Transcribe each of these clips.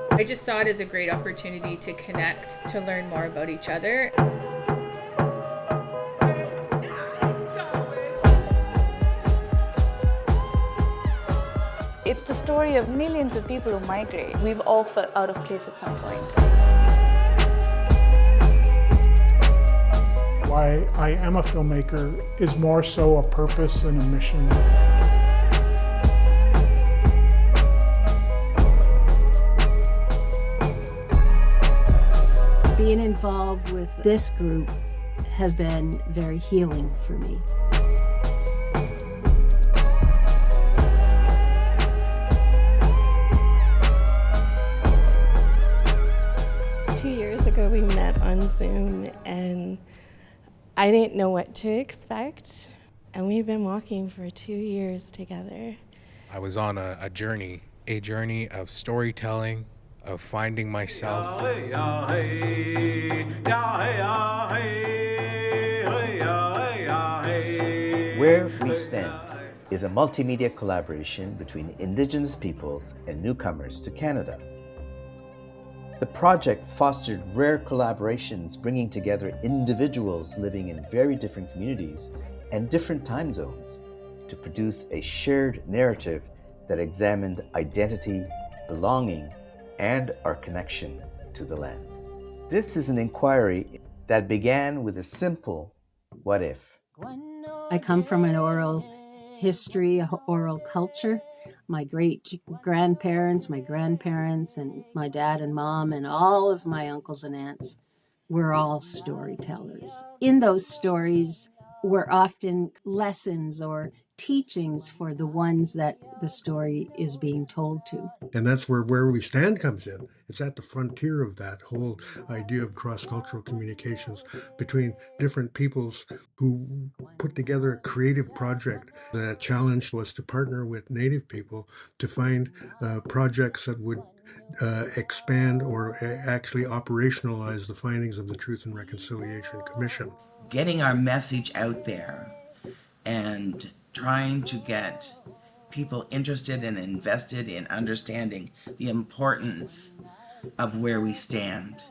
I just saw it as a great opportunity to connect, to learn more about each other. It's the story of millions of people who migrate. We've all felt out of place at some point. Why I am a filmmaker is more so a purpose and a mission. Being involved with this group has been very healing for me. Ago we met on Zoom and I didn't know what to expect, and we've been walking for 2 years together. I was on a journey of storytelling, of finding myself. Where We Stand is a multimedia collaboration between Indigenous peoples and newcomers to Canada. The project fostered rare collaborations, bringing together individuals living in very different communities and different time zones to produce a shared narrative that examined identity, belonging, and our connection to the land. This is an inquiry that began with a simple what if. I come from an oral history, oral culture. My great-grandparents, my grandparents, and my dad and mom, and all of my uncles and aunts were all storytellers. In those stories were often lessons or teachings for the ones that the story is being told to. And that's where we stand comes in. It's at the frontier of that whole idea of cross-cultural communications between different peoples who put together a creative project. The challenge was to partner with Native people to find projects that would expand or actually operationalize the findings of the Truth and Reconciliation Commission. Getting our message out there and trying to get people interested and invested in understanding the importance of where we stand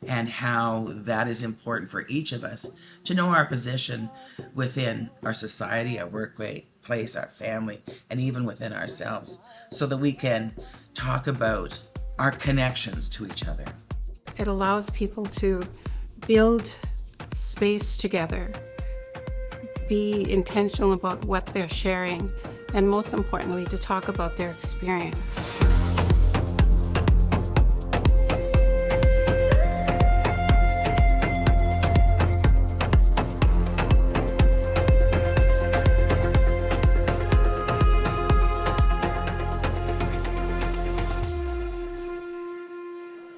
and how that is important for each of us to know our position within our society, our workplace, our family, and even within ourselves, so that we can talk about our connections to each other. It allows people to build space together, be intentional about what they're sharing, and most importantly, to talk about their experience.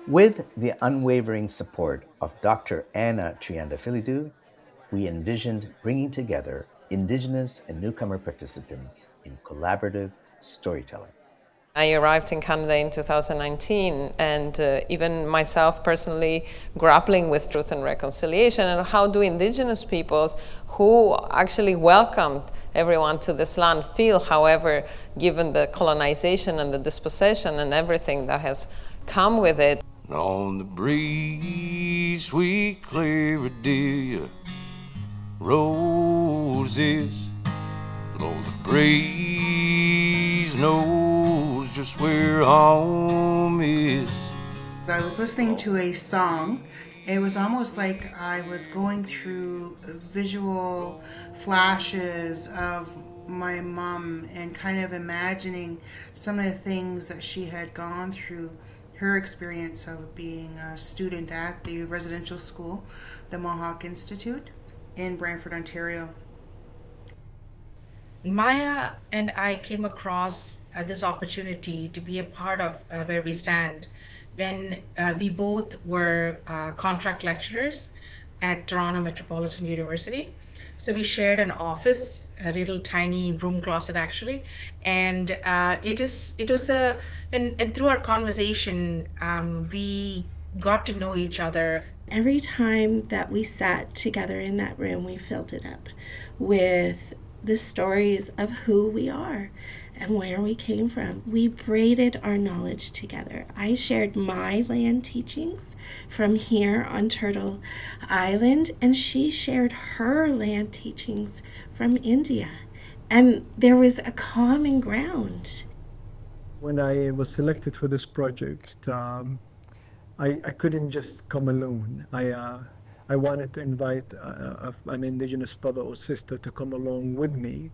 With the unwavering support of Dr. Anna Triandafilidou, we envisioned bringing together Indigenous and newcomer participants in collaborative storytelling. I arrived in Canada in 2019, and even myself personally grappling with truth and reconciliation, and how do Indigenous peoples who actually welcomed everyone to this land feel, however, given the colonization and the dispossession and everything that has come with it. On the breeze, sweet Claridia, roses, blow the breeze, knows just where home is. I was listening to a song. It was almost like I was going through visual flashes of my mom and kind of imagining some of the things that she had gone through. Her experience of being a student at the residential school, the Mohawk Institute in Brantford, Ontario. Maya and I came across this opportunity to be a part of Where We Stand when we both were contract lecturers at Toronto Metropolitan University. So we shared an office, a little tiny room closet actually, and through our conversation, we got to know each other. Every time that we sat together in that room, we filled it up with the stories of who we are and where we came from. We braided our knowledge together. I shared my land teachings from here on Turtle Island, and she shared her land teachings from India. And there was a common ground. When I was selected for this project, I couldn't just come alone. I wanted to invite an Indigenous brother or sister to come along with me.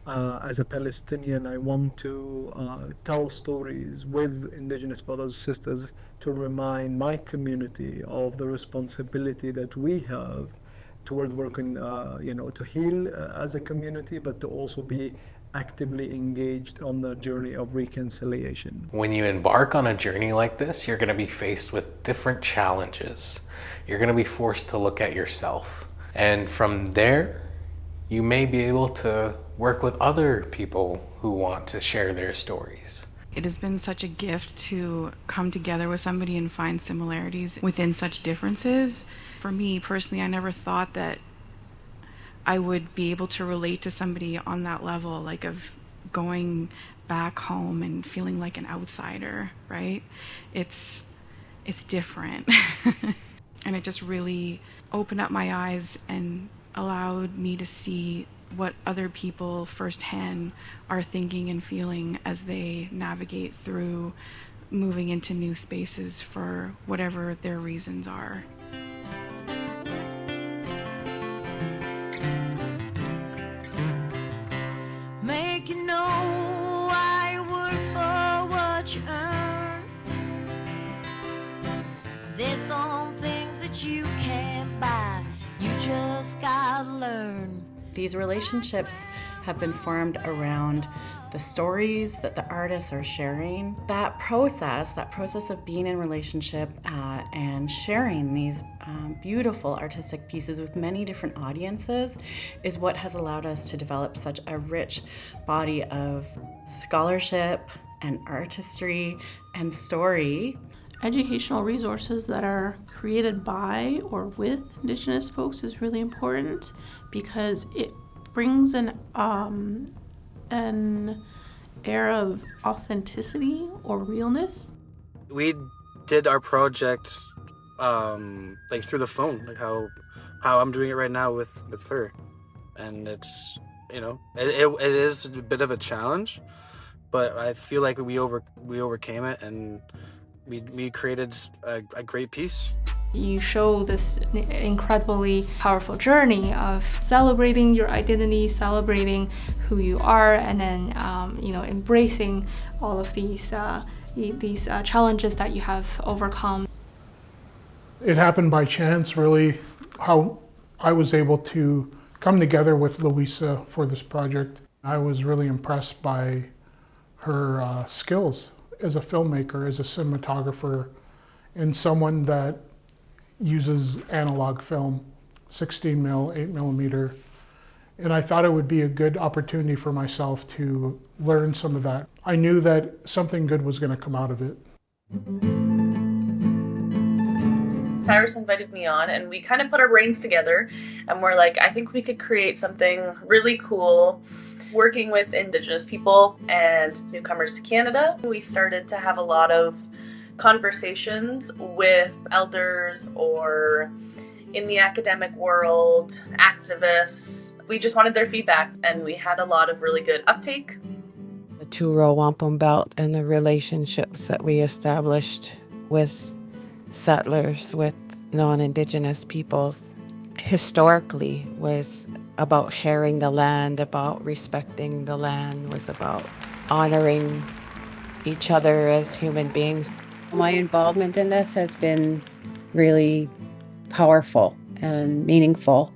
As a Palestinian, I want to tell stories with Indigenous brothers and sisters to remind my community of the responsibility that we have toward working, to heal as a community, but to also be actively engaged on the journey of reconciliation. When you embark on a journey like this, you're going to be faced with different challenges. You're going to be forced to look at yourself. And from there, you may be able to work with other people who want to share their stories. It has been such a gift to come together with somebody and find similarities within such differences. For me personally, I never thought that I would be able to relate to somebody on that level, like of going back home and feeling like an outsider, right? It's different. And it just really opened up my eyes and allowed me to see what other people firsthand are thinking and feeling as they navigate through moving into new spaces for whatever their reasons are. Make you know I work for what you earn. There's some things that you can't buy, you just gotta learn. These relationships have been formed around the stories that the artists are sharing. That process of being in relationship and sharing these beautiful artistic pieces with many different audiences is what has allowed us to develop such a rich body of scholarship and artistry and story. Educational resources that are created by or with Indigenous folks is really important because it brings an air of authenticity or realness. We did our project like through the phone, like how I'm doing it right now with her, and it's it is a bit of a challenge, but I feel like we overcame it and we created a great piece. You show this incredibly powerful journey of celebrating your identity, celebrating who you are, and then embracing all of these challenges that you have overcome. It happened by chance, really, how I was able to come together with Louisa for this project. I was really impressed by her skills as a filmmaker, as a cinematographer, and someone that uses analog film, 16 mil, 8 millimeter. And I thought it would be a good opportunity for myself to learn some of that. I knew that something good was going to come out of it. Cyrus invited me on and we kind of put our brains together and we're like, I think we could create something really cool working with Indigenous people and newcomers to Canada. We started to have a lot of conversations with elders or in the academic world, activists. We just wanted their feedback and we had a lot of really good uptake. The two-row wampum belt and the relationships that we established with settlers, with non-Indigenous peoples, historically was about sharing the land, about respecting the land, was about honoring each other as human beings. My involvement in this has been really powerful and meaningful.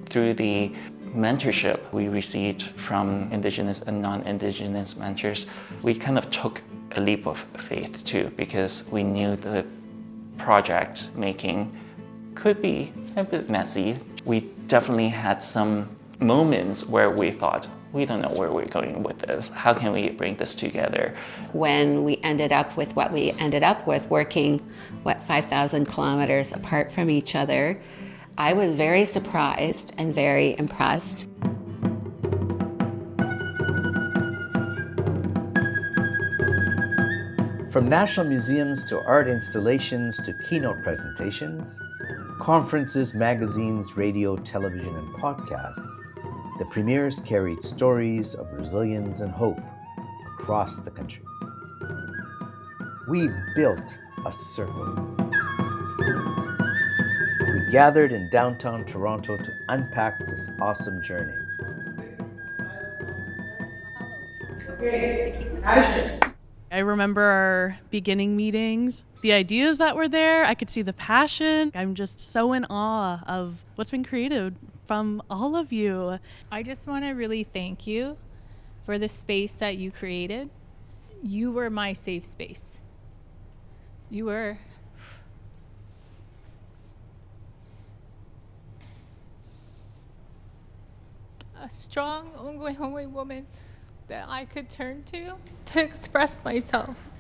Through the mentorship we received from Indigenous and non-Indigenous mentors, we kind of took a leap of faith too, because we knew the project making could be a bit messy. We definitely had some moments where we thought, we don't know where we're going with this. How can we bring this together? When we ended up with what we ended up with, working, 5,000 kilometers apart from each other, I was very surprised and very impressed. From national museums to art installations to keynote presentations, conferences, magazines, radio, television, and podcasts, the premiers carried stories of resilience and hope across the country. We built a circle. We gathered in downtown Toronto to unpack this awesome journey. I remember our beginning meetings, the ideas that were there. I could see the passion. I'm just so in awe of what's been created from all of you. I just want to really thank you for the space that you created. You were my safe space. You were a strong, ongoing woman that I could turn to express myself.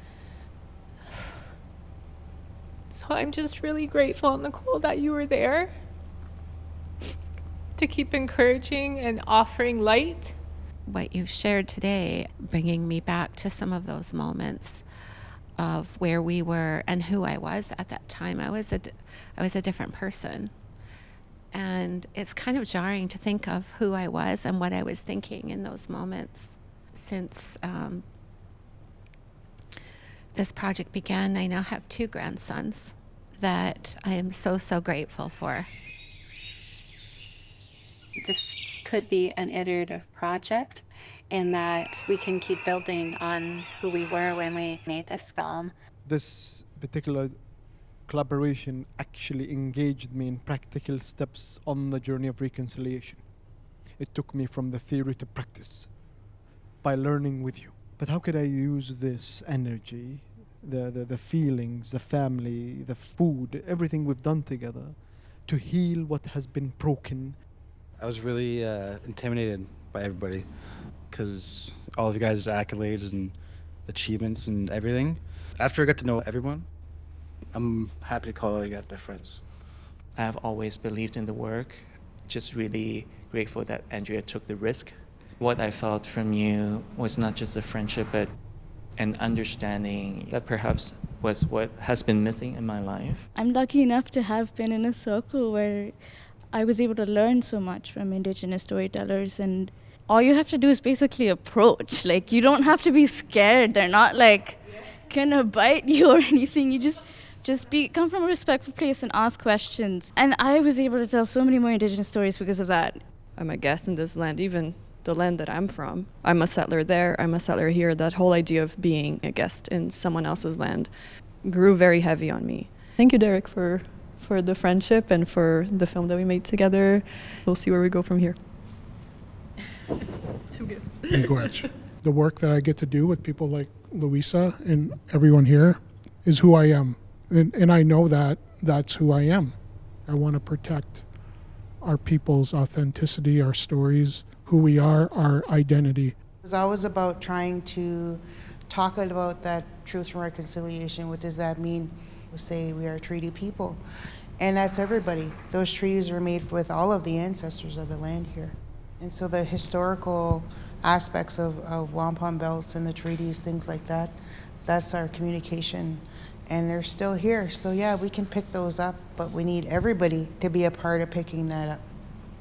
So I'm just really grateful, Nicole, that you were there to keep encouraging and offering light. What you've shared today, bringing me back to some of those moments of where we were and who I was at that time. I was a different person. And it's kind of jarring to think of who I was and what I was thinking in those moments. Since this project began, I now have 2 grandsons that I am so grateful for. This could be an iterative project in that we can keep building on who we were when we made this film. This particular collaboration actually engaged me in practical steps on the journey of reconciliation. It took me from the theory to practice by learning with you. But how could I use this energy, the feelings, the family, the food, everything we've done together to heal what has been broken? I was really intimidated by everybody because all of you guys' accolades and achievements and everything. After I got to know everyone, I'm happy to call all you guys my friends. I've always believed in the work. Just really grateful that Andrea took the risk. What I felt from you was not just a friendship, but an understanding that perhaps was what has been missing in my life. I'm lucky enough to have been in a circle where I was able to learn so much from Indigenous storytellers, and all you have to do is basically approach. Like, you don't have to be scared. They're not like gonna bite you or anything. You just come from a respectful place and ask questions. And I was able to tell so many more Indigenous stories because of that. I'm a guest in this land, even the land that I'm from. I'm a settler there, I'm a settler here. That whole idea of being a guest in someone else's land grew very heavy on me. Thank you, Derek, for the friendship and for the film that we made together. We'll see where we go from here. 2 gifts. The work that I get to do with people like Louisa and everyone here is who I am. And I know that that's who I am. I want to protect our people's authenticity, our stories, who we are, our identity. It was always about trying to talk about that truth and reconciliation. What does that mean? We say we are a treaty people, and that's everybody. Those treaties were made with all of the ancestors of the land here. And so the historical aspects of wampum belts and the treaties, things like that, that's our communication. And they're still here. So yeah, we can pick those up, but we need everybody to be a part of picking that up.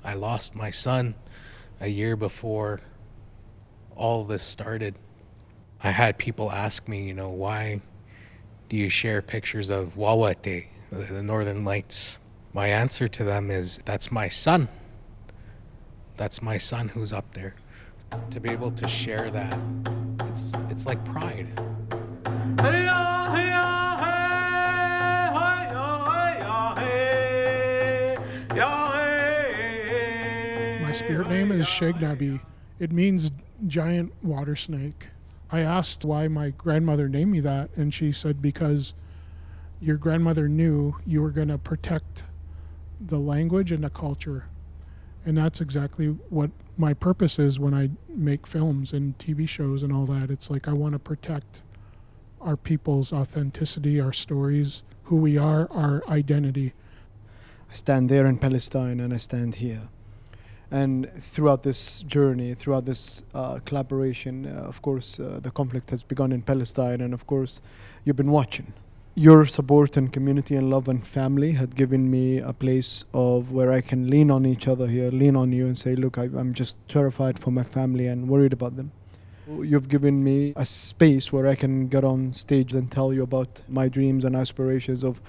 I lost my son a year before all this started. I had people ask me, why do you share pictures of Wawate, the Northern Lights? My answer to them is, that's my son. That's my son who's up there. To be able to share that, it's like pride. My spirit name is Shegnabi. It means giant water snake. I asked why my grandmother named me that, and she said because your grandmother knew you were going to protect the language and the culture. And that's exactly what my purpose is when I make films and TV shows and all that. It's like I want to protect our people's authenticity, our stories, who we are, our identity. I stand there in Palestine and I stand here. And throughout this journey, throughout this collaboration, of course, the conflict has begun in Palestine, and of course, you've been watching. Your support and community and love and family had given me a place of where I can lean on each other here, lean on you and say, look, I'm just terrified for my family and worried about them. You've given me a space where I can get on stage and tell you about my dreams and aspirations of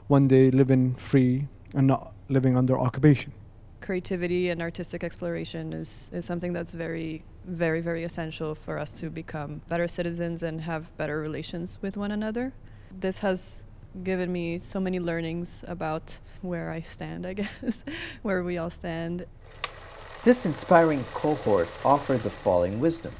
one day living free and not living under occupation. Creativity and artistic exploration is something that's very, very, very essential for us to become better citizens and have better relations with one another. This has given me so many learnings about where I stand, I guess, where we all stand. This inspiring cohort offered the following wisdom.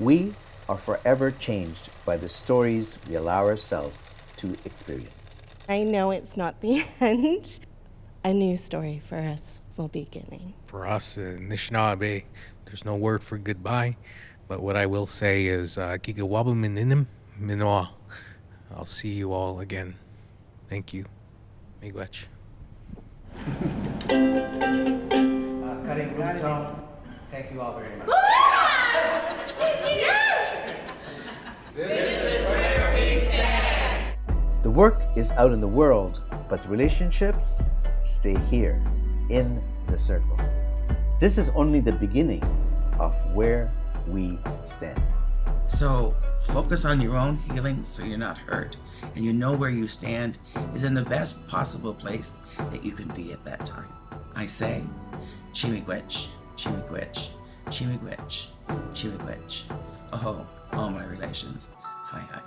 We are forever changed by the stories we allow ourselves to experience. I know it's not the end. A new story for us will be beginning. For us in Anishinaabe, there's no word for goodbye, but what I will say is Gigawabu Mininim Minoa. I'll see you all again. Thank you. Miigwech. Thank you all very much. This is where we stand. The work is out in the world, but the relationships stay here in the circle. This is only the beginning of where we stand. So focus on your own healing so you're not hurt, and you know where you stand is in the best possible place that you can be at that time. I say, Chimiigwech, Chimiigwech, Chimiigwech, Chimiigwech. Oh, all my relations. Hi, hi.